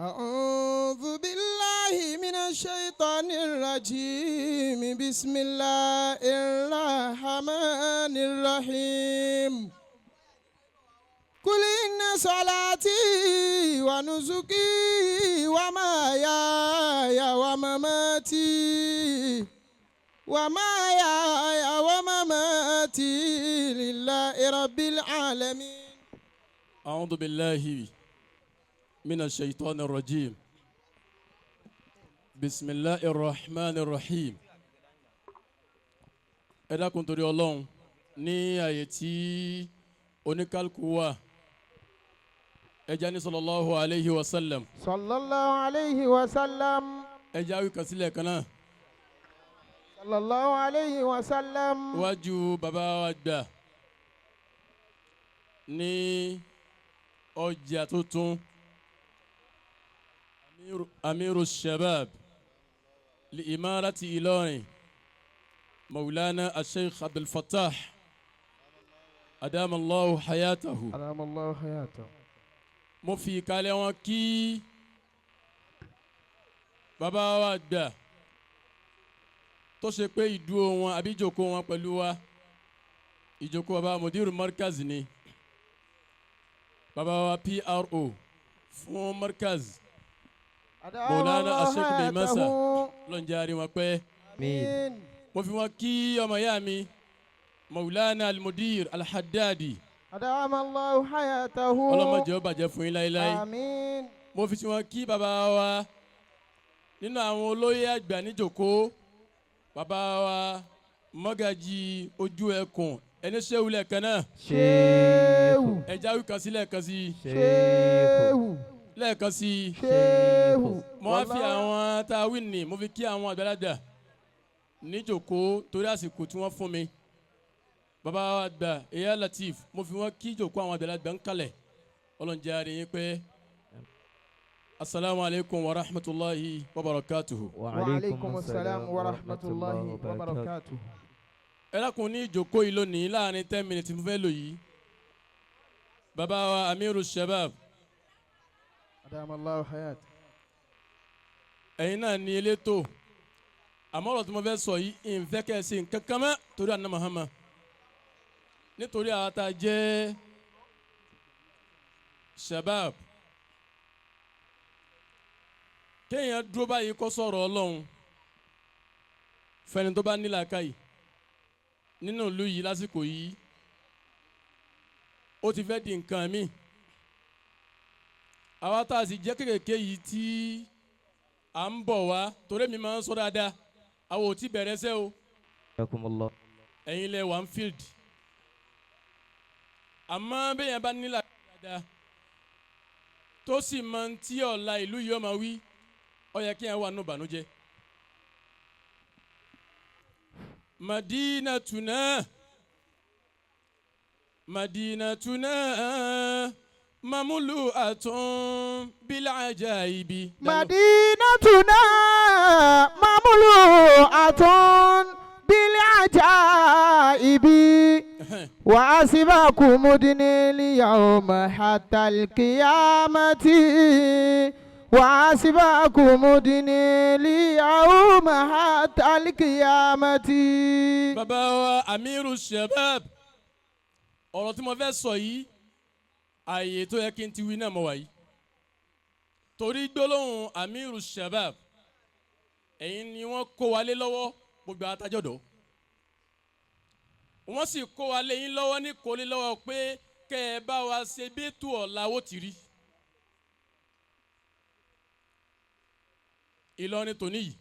أعوذ بالله من الشيطان الرجيم بسم الله الرحمن الرحيم قل إن صلاتي ونسكي ومحياي ومماتي لله رب العالمين. أعوذ بالله من الشيطان الرجيم بسم الله الرحمن الرحيم. ẹ dákun torí Ọlọ́run ní àyè tí oníkálukú wà ẹ jẹ́ ní sallallahu alayhi wa sallam. sallallahu alayhi wa sallam. ẹ jẹ́ àwí kan sílẹ̀ kan náà. sallallahu alayhi wa sallam. wájú bàbá wa gbà ní ọjà tuntun Ameerul Shabaab li imarati Ìlọrin مولانا الشيخ عبد الفتاح أدام الله حياته. أدام الله حياته. mo fi kalẹ̀ wọn kí bàbá wa gbà tó ṣe pé ìdúró wọn àbí ìjókòó wọn pẹ̀lú wa ìjókòó bàbá mudiru Markaz ni bàbá wa PRO fún Markaz مولانا الشيخ Masa lọ́njàre wọn pẹ́. mo fi wọn kí ọmọ ìyá mi مولانا المدير الحدادي أدام الله حياته. ọlọ́mọdé ó bàjẹ́ fún yín láéláé. àmín. mo fi wọn kí bàbá wa nínú àwọn olóyè àgbà níjòkó bàbá wa Magaji ojú ẹkùn ẹni ṣéwù lẹ́ẹ̀kan náà. ṣéwù. ẹja wí kan sí lẹ́ẹ̀kan sí. ṣéwù. lẹ́ẹ̀kan sí. ṣéwù. mo wá fi àwọn tá a wí nì mo fi kí àwọn àgbàlagbà níjòkó torí àsìkò tí wọ́n fún mi. bàbá wa gbà Eya Latif mo fi wọn kí ìjòkó àwọn àgbàlagbà ń kalẹ̀ ọlọ́njẹ́ àárín yín pé. Assalamu alaikum wa rahmatullahi wa barakatuhu. Wa alaikum assalam wa rahmatullahi wa barakatuhu. Ẹ dákun ní ìjókòó yìí lónìí láàrin 10 minutes mo fẹ́ lò yìí. Bàbá wa Ameerul Shabaab. Adamallahu hayat. Ẹ̀yin náà ni elétò. Àmọ́ ọ̀rọ̀ tí mo fẹ́ sọ yìí ìfẹ́ kẹ́sì nǹkan kan mọ́ torí àná Muhammad. Nítorí àwọn tá a jẹ́ Shabaab. Kéèyàn dúró báyìí kó sọ̀rọ̀ Ọlọ́run fẹ́ni tó bá ní làákàyè nínú ìlú yìí lásìkò yìí ó ti fẹ́ di nǹkan mi. Àwa tá a sì jẹ́ kékèké yìí tí à ń bọ̀ wá torí mi máa ń sọ dáadáa àwọn ò tí bẹ̀rẹ̀ sẹ́ o. Ẹ̀yin lẹ wà ń field. Àmọ́ bẹ́ẹ̀ yẹn bá ní làákàyè dáadáa tó sì máa ń tí ọ̀la ìlú yìí ó máa wí. Ó yẹ kí ẹ wà nù bànújẹ́. Madinatuna mamlu'atun bil ajaibi. Madinatuna mamlu'atun bil ajaibi. Wa asibakum mudnil yawma hatta al qiyamati. وَأَسْبَاكُمْ مُدْنِي الْيَوْمَ حَتَّى الْقِيَامَةِ. Bàbá wa Ameerul Shabaab ọ̀rọ̀ tí mo fẹ́ sọ yìí ààyè tó yẹ kí n ti wí náà mo wà yìí torí gbólóhùn Ameerul Shabaab ẹ̀yin ni wọ́n kó wa lé lọ́wọ́ gbogbo àtàjọ́dọ̀ wọ́n sì kó wa lé yín lọ́wọ́ ní kó lé lọ́wọ́ pé kẹ́ ẹ bá wa ṣe bí ètò ọ̀la ó ti rí. Ìlọrin tòní yìí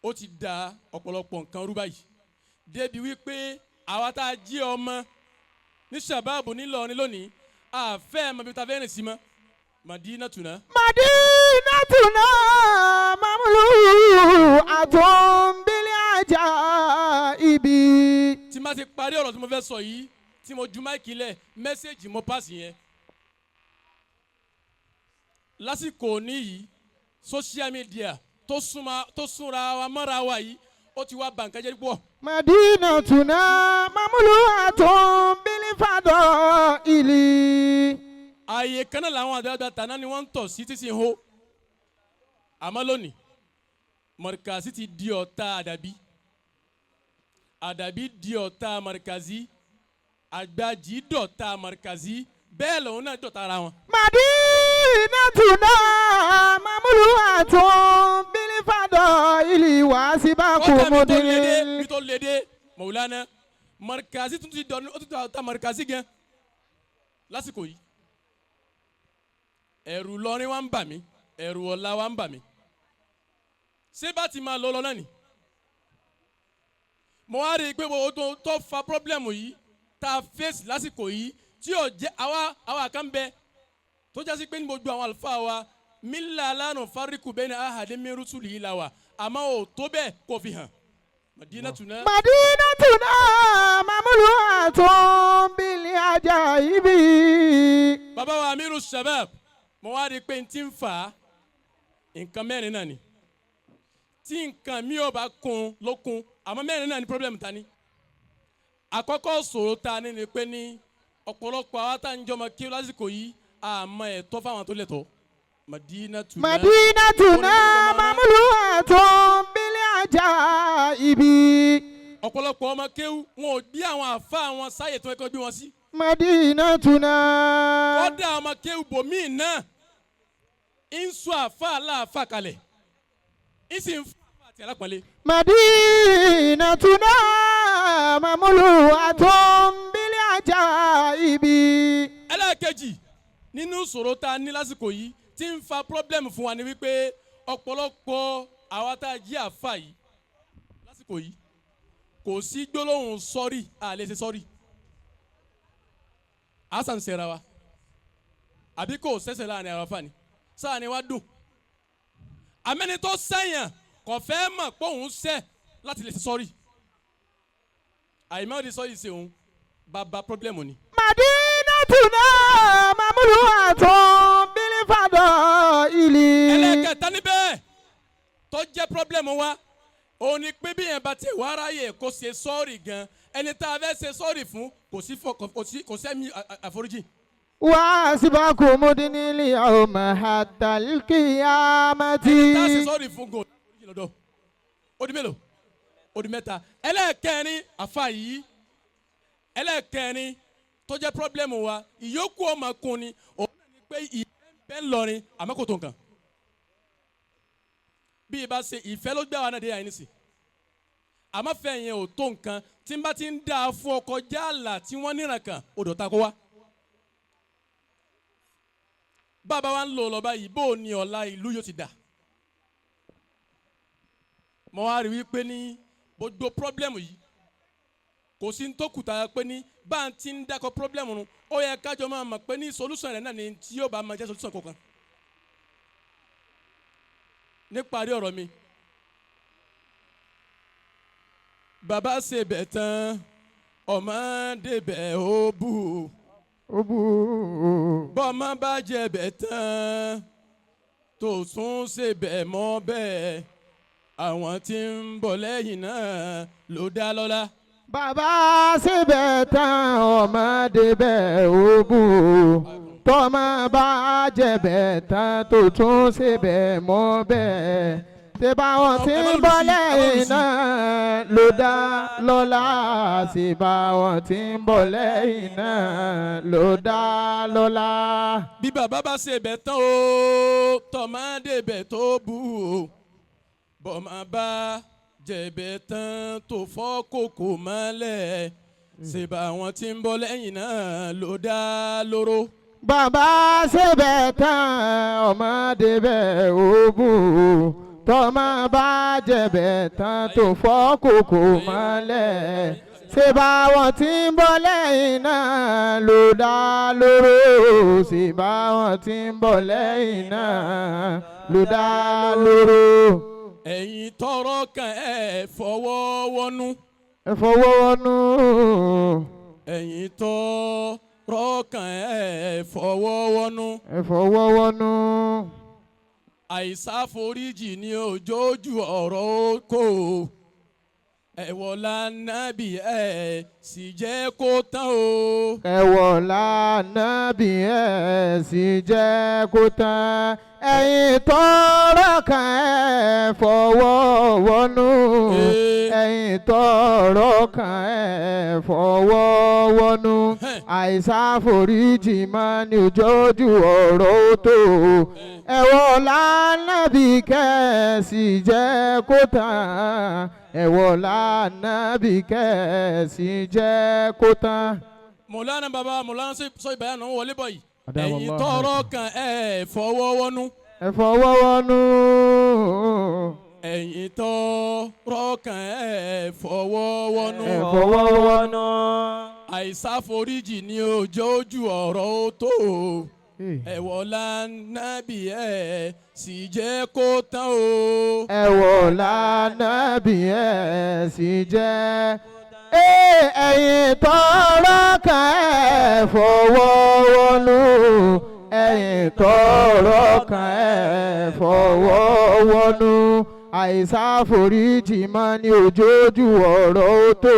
ó ti da ọ̀pọ̀lọpọ̀ nǹkan rú báyìí débi wípé àwa tá a jí ọmọ ní Shabaab nílọrin lónìí àfẹ́ mọ̀ bí ta fẹ́ rìn sí mọ́. Madinatuna. Madinatuna mamlu'atun bil ajaibi. Tí ma ti parí ọ̀rọ̀ tí mo fẹ́ sọ yìí tí mo ju máìkì lẹ̀ mẹ́sẹ̀gì mo pass yẹn. Lásìkò níyì social media tó súnra wa mọ́ra wa yìí ó ti wá bànkà jẹ́ pọ̀. Madinatuna mamlu'atun bil fadaili. ààyè kan náà làwọn àgbàlagbà tàná ni wọ́n ń tọ̀ sí tí sì ń hó àmọ́ lónìí Markazi ti di ọ̀tá àdàbí àdàbí di ọ̀tá Markazi àgbàjì dọ̀tá Markazi bẹ́ẹ̀ lòun náà dọ̀tá ara wọn. Madinatuna mamlu'atun bil fadaili wa sibaku mudin. bí tó lédè Maulana Markazi tún ti dọ̀nù ó tún dọ̀tá Markazi gan lásìkò yìí ẹ̀rù lọrin wa ń bà mí ẹ̀rù ọ̀la wa ń bà mí ṣé bá ti máa lọ náà ni mo wá rí i pé o tó fa pọ́blẹ́mù yìí tá a fèsì lásìkò yìí tí yóò jẹ́ àwa kan bẹ tó jásí pé ní gbogbo àwọn àlùfáà wa mílà lánà fáríkù bẹ́ẹ̀ ni ahàdé mi rúṣùlù yìí la wa àmọ́ ò tó bẹ́ẹ̀ kò fi hàn. Madinatuna mamlu'atun bil ajaibi. Bàbá wa Ameerul Shabaab mo wá rí i pé n ti ń fà á nǹkan mẹ́rin náà ni tí nǹkan mi ò bá kun ló kun àmọ́ mẹ́rin náà ni problem ta ni. Àkọ́kọ́ sọ̀rọ̀ ta ni pé ní ọ̀pọ̀lọpọ̀ àwọn tá à ń jọmọ kí lásìkò yìí àmọ́ ẹ̀tọ́ fáwọn tó lẹ́tọ̀ọ́. Madinatuna mamlu'atun bil ajaibi. Ọ̀pọ̀lọpọ̀ ọmọ kéwú wọn ò bí àwọn àfa àwọn sáyè tó ẹ̀kọ́ bí wọn sí. Madinatuna. Kọ́dà ọmọ kéwú bòmíì náà ń sọ àfa aláàfà kalẹ̀ ń sì ń fún àfa àti alápọ̀nlé. Madinatuna mamlu'atun bil ajaibi. Ẹlẹ́ẹ̀kejì nínú ìṣòro tá a ní lásìkò yìí tí ń fa pọ́blẹ́mù fún wa ni wípé ọ̀pọ̀lọpọ̀ àwa tá a jí àfa yìí lásìkò yìí kò sí gbólóhùn sọ́rí àlè ṣe sọ́rí àṣà ń ṣera wa àbí kò ṣẹ̀ṣẹ̀ láàrin àwọn afa ni sáà ni wá dùn àmẹ́ni tó sẹ́yìn kò fẹ́ mọ̀ pé òun ṣẹ̀ láti lè ṣe sọ́rí àyìnbá òde sọ́rí ṣe òun bàbá pọ́blẹ́mù ni. Madinatuna mamlu'atun bil fadaili. Ẹlẹ́kẹ̀ta níbẹ̀ tó jẹ́ pọ́blẹ́mù wa òun ni pé bí yẹn bá ti wá ráyè kó ṣe sọ́ọ̀rì gan ẹni tá a fẹ́ ṣe sọ́ọ̀rì fún kò sẹ́mi àforíjì. Wa sibaku mudinil yawma hatal qiyamati. ẹni tá a ṣe sọ́ọ̀rì fún gò lọ́dọ̀ ó di mélòó ó di mẹ́ta. Ẹlẹ́kẹ̀rin àfa yìí ẹlẹ́kẹ̀rin tó jẹ́ pọ́blẹ́mù wa ìyókù ọmọkùnrin òun náà ni pé ìfẹ́ ń bẹ ńlọrin àmọ́ kò tó nǹkan. Bí ibà ṣe ìfẹ́ ló gbé àwọn náà dé yà ní sí àmọ́ fẹ́ yẹn ò tó nǹkan tí n bá ti ń dá a fún ọkọ̀ jáàlà tí wọ́n níran kan odò ta kó wá. Bàbá wa ń lò lọ báyìí bó o ní ọ̀la ìlú yóò ti dà. Mo wá rí wípé ní gbogbo pọ́blẹ́mù yìí kò sí ní tó kùtà pé ní bá a ti ń dákọ̀ pọ́blẹ́mù nu ó yẹ kájọ máa mọ̀ pé ní solúsàn rẹ̀ náà ni tí yóò bá máa jẹ́ solúsàn kankan. Níparí ọ̀rọ̀ mi bàbá ṣe bẹ̀ tán ọmọdé bẹ̀ ó bù bọ́mọ bá jẹ bẹ̀ tán tó tún ṣe bẹ̀ mọ́ bẹ́ẹ̀ àwọn tí ń bọ̀ lẹ́yìn náà ló dá lọ́lá. Bàbá ṣe bẹ̀ tán ọmọdé bẹ̀ ó bù tọ́mọ bá jẹ bẹ̀ tán tó tún ṣe bẹ̀ mọ́ bẹ́ẹ̀ ṣe báwọn tí ń bọ̀ lẹ́yìn náà ló dá lọ́lá ṣe báwọn tí ń bọ̀ lẹ́yìn náà ló dá lọ́lá. Bí bàbá bá ṣe bẹ̀ tán o tọ́mọdé bẹ̀ tó bù o bọ́mọ bá jẹ̀bẹ̀ tán tó fọ́ kòkò mọ́lẹ̀ ṣe báwọn tí ń bọ̀ lẹ́yìn náà ló dá lóró. Bàbá ṣe bẹ̀ tán ọmọdé bẹ̀ ó bù tọ́mọ bá jẹ̀bẹ̀ tán tó fọ́ kòkò mọ́lẹ̀ ṣe báwọn tí ń bọ̀ lẹ́yìn náà ló dá lóró ṣe báwọn tí ń bọ̀ lẹ́yìn náà ló dá lóró. Ẹ̀yin tọrọ kan ẹ fọwọ́ wọnú. Ẹ fọwọ́ wọnú. Ẹ̀yin tọrọ kan ẹ fọwọ́ wọnú. Ẹ fọwọ́ wọnú. Àìsáforíjì ni òjòjú ọ̀rọ̀ kò ẹ̀wọ̀lá nábì ẹ̀ sì jẹ́ kó tán o. ẹ̀wọ̀lá nábì ẹ̀ sì jẹ́ kó tán. ẹ̀yin tọ́rọ̀ kan ẹ̀ fọwọ́ wọnú. ẹ̀yin tọ́rọ̀ kan ẹ̀ fọwọ́ wọnú. àìsàforíjì máa ní ojú ọ̀rọ̀ tó. ẹ̀wọ̀lá nábì kẹ́ sì jẹ́ kó tán. ẹ̀wọ̀lá nábì kẹ́ sì jẹ́ kó tán. mọ̀lánà bàbá mọ̀lánà sọ ìbáyà náà wọlé bọ̀ yìí. ẹ̀yin tọ́rọ̀ kan ẹ̀ fọwọ́ wọnú. ẹ fọwọ́ wọnú. ẹ̀yin tọ́rọ̀ kan ẹ̀ fọwọ́ wọnú. ẹ fọwọ́ wọnú. àìsàforíjì ní ojú ọ̀rọ̀ tó. ẹ̀wọ̀lá nábì ẹ̀ sì jẹ́ kó tán o. ẹ̀wọ̀lá nábì ẹ̀ sì jẹ́. ẹ̀yin tọ́rọ̀ kan ẹ̀ fọwọ́ wọnú. ẹ̀yin tọ́rọ̀ kan ẹ̀ fọwọ́ wọnú. àìsàforíjì máa ní ojú ọ̀rọ̀ tó.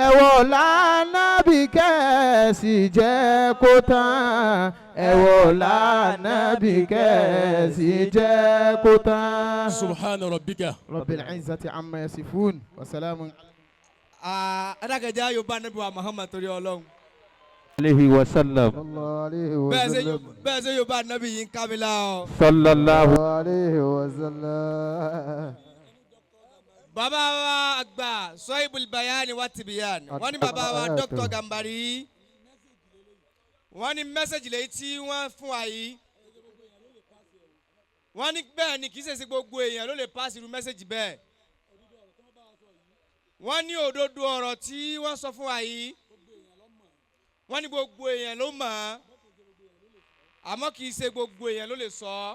ẹ̀wọ̀lá nábì kẹ́ sì jẹ́ kó tán. ẹ̀wọ̀lá nábì kẹ́ sì jẹ́ kó tán. subhana rabbika. rabbil izzati amma yasifun wa salamun. adákẹ́jẹ́ ayọ̀bá nàbí wa Muhammad torí Ọlọ́run. alayhi wa sallam. bẹ́ẹ̀ ṣe yorùbá nàbí yìí ń kábílà ọ. sallallahu alayhi wa sallam. bàbá wa àgbà Sohibul Bayani wa Tibiyan wọ́n ní bàbá wa Dr. Gambari wọ́n ní mẹ́sẹ̀gì lẹ́yìn tí wọ́n fún wa yìí wọ́n ní bẹ́ẹ̀ ni kì í ṣe sí gbogbo èèyàn ló lè pass irú mẹ́sẹ̀gì bẹ́ẹ̀ wọ́n ní òdodo ọ̀rọ̀ tí wọ́n sọ fún wa yìí wọ́n ní gbogbo èèyàn ló mọ̀ ọ́ àmọ́ kì í ṣe gbogbo èèyàn ló lè sọ ọ́.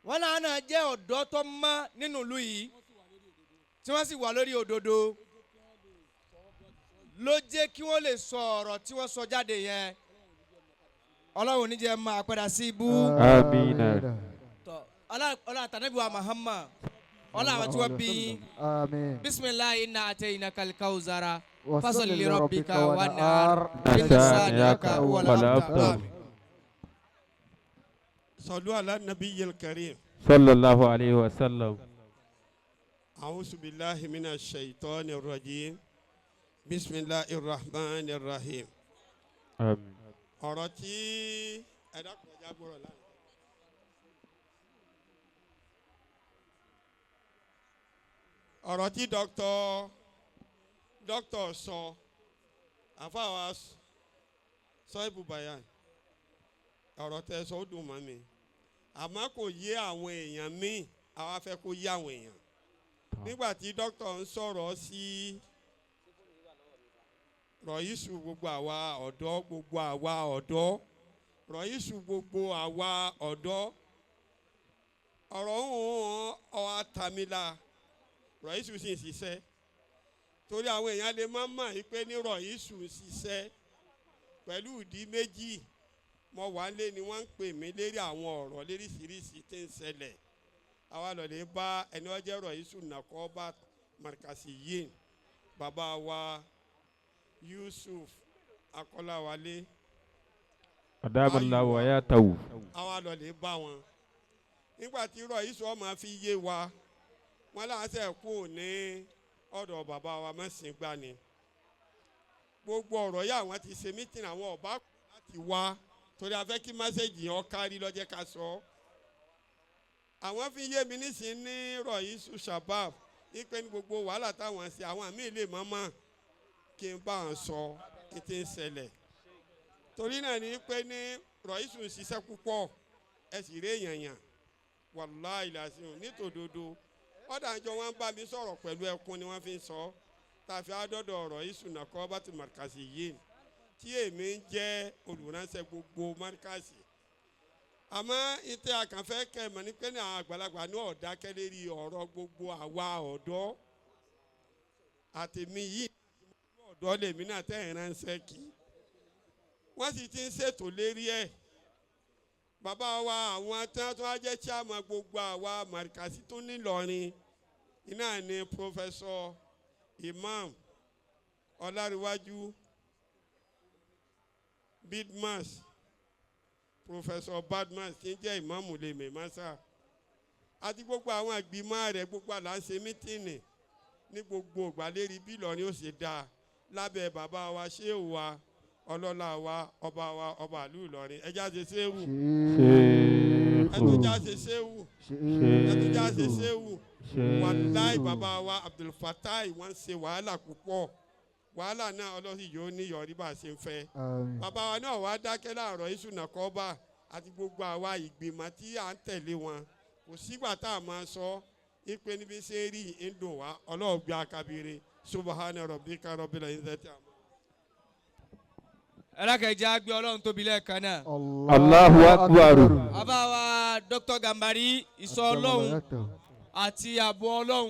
wọ́n náà jẹ́ ọ̀dọ́ tó mọ́ nínú ìlú yìí tí wọ́n sì wà lórí òdodo ló jẹ́ kí wọ́n lè sọ ọ̀rọ̀ tí wọ́n sọ jáde yẹn Ọlọ́run ní jẹ́ máa padà sí ibú. àmín. ọlá àtànẹ́bí wa Muhammad ọlá àwọn tí wọ́n bí bisimilayi inna ataynaka al-kawzara fasalli li rabbika wanhar inna shani'aka huwal abtar. صلوا على النبي الكريم صلى الله عليه وسلم. أعوذ بالله من الشيطان الرجيم بسم الله الرحمن الرحيم. آمين. ọ̀rọ̀ tí ẹ̀dá kọjá gbọ́rọ̀ láàyè. ọ̀rọ̀ tí dókítà sọ àfàwà Sohibul Bayan ọ̀rọ̀ tẹ́ sọ ó dùn mọ́ mi àmọ́ kò yé àwọn èèyàn míì àwa fẹ́ kó yé àwọn èèyàn nígbà tí dókítà ń sọ̀rọ̀ sí rọ̀yísù gbogbo àwa ọ̀dọ́ rọ̀yísù gbogbo àwa ọ̀dọ́ ọ̀rọ̀ òun ọ̀hún àtàmìlà rọ̀yísù sì ń ṣiṣẹ́ torí àwọn èèyàn lè má mọ̀ yí pé ní rọ̀yísù ń ṣiṣẹ́ pẹ̀lú ìdí méjì mo wà lé ni wọ́n ń pè mí lérí àwọn ọ̀rọ̀ léríṣiríṣi tí ń ṣẹlẹ̀ àwa lọ lè bá ẹni ọjọ́ rọ̀yísù nàkọ́ bá Markazi yìí bàbá wa Yusuf Akọ́láwálé adaballahu wa yatawu. àwa lọ lè bá wọn nígbà tí rọ̀yísù ọmọ fi yé wa wọn láṣẹ kú ní ọ̀dọ̀ bàbá wa mẹ́sìn gbà ni gbogbo ọ̀rọ̀ yà wọ́n ti ṣe mítìn àwọn ọ̀bá láti wá torí a fẹ́ kí mẹ́sẹ̀gì yẹn kárí lọ́jẹ́ ká sọ àwọn fi yé mi nísìnyí ní rọ̀yísù Shabaab ipe ní gbogbo wàhálà táwọn ṣe àwọn àmì ilé mọ́mọ́ kí n bá wọn sọ kí n ti ń ṣẹlẹ̀ torí náà ní pé ní rọ̀yísù ń ṣiṣẹ́ púpọ̀ ẹ sì rí èèyàn yàn wàláhì lásìkò nítòdodo ọ̀dà àjọ wọn bá mi sọ̀rọ̀ pẹ̀lú ẹkún ni wọ́n fi ń sọ tàfi àdọ́dọ̀ ọ̀rọ̀ ìsúná kọ́ bá ti Markazi yìí tí èmi ń jẹ́ olùránṣẹ́ gbogbo Markazi àmọ́ ìtẹ́ àkànfẹ́ kẹ́mọ̀ ní pé ní àwọn àgbàlagbà ní ọ̀dákẹ́ lérí ọ̀rọ̀ gbogbo àwa ọ̀dọ́ àtẹ̀mí yìí ọ̀dọ́ lèmi náà tẹ́ ìránṣẹ́ kì wọ́n sì ti ń ṣètò lérí ẹ̀ bàbá wa àwọn tán tó wá jẹ́ chairman gbogbo àwa Markaz tó ní Ìlọrin iná ni Professor Imam Ọláríwájú Bidmas Professor Badmas tí ń jẹ́ ìmáàmù lè mẹ́másà àti gbogbo àwọn ìgbìmọ̀ rẹ̀ gbogbo àlàáṣe mítìnì ní gbogbo ìgbàlérí bí Ìlọrin ó ṣe dáa lábẹ́ bàbá wa ṣéwù wa ọlọ́lá wa ọba ìlú Ìlọrin ẹjá ṣe ṣéwù ẹtújá ṣe ṣéwù ẹtújá ṣe ṣéwù wàláì bàbá wa Abdul Fatai wọ́n ṣe wàhálà púpọ̀ wàhálà náà ọlọ́sìn yóò ní yọrí bá a ṣe ń fẹ́ bàbá wa náà wàá dákẹ́ láàárọ̀ ìṣúná kọ́ba àti gbogbo àwa ìgbìmọ̀ tí à ń tẹ̀lé wọn kò sígbà tá a máa sọ ipe níbi ṣe rí ń dùn wá ọlọ́ọ̀gbẹ́ akabire subahana rabbika rabbil izzati. ẹlẹ́kẹ̀jẹ́ gbé ọlọ́run tóbi lẹ́ẹ̀kan náà. Allahu akbar. bàbá wa Dr. Gambari ìsọ ọlọ́run àti ààbò ọlọ́run.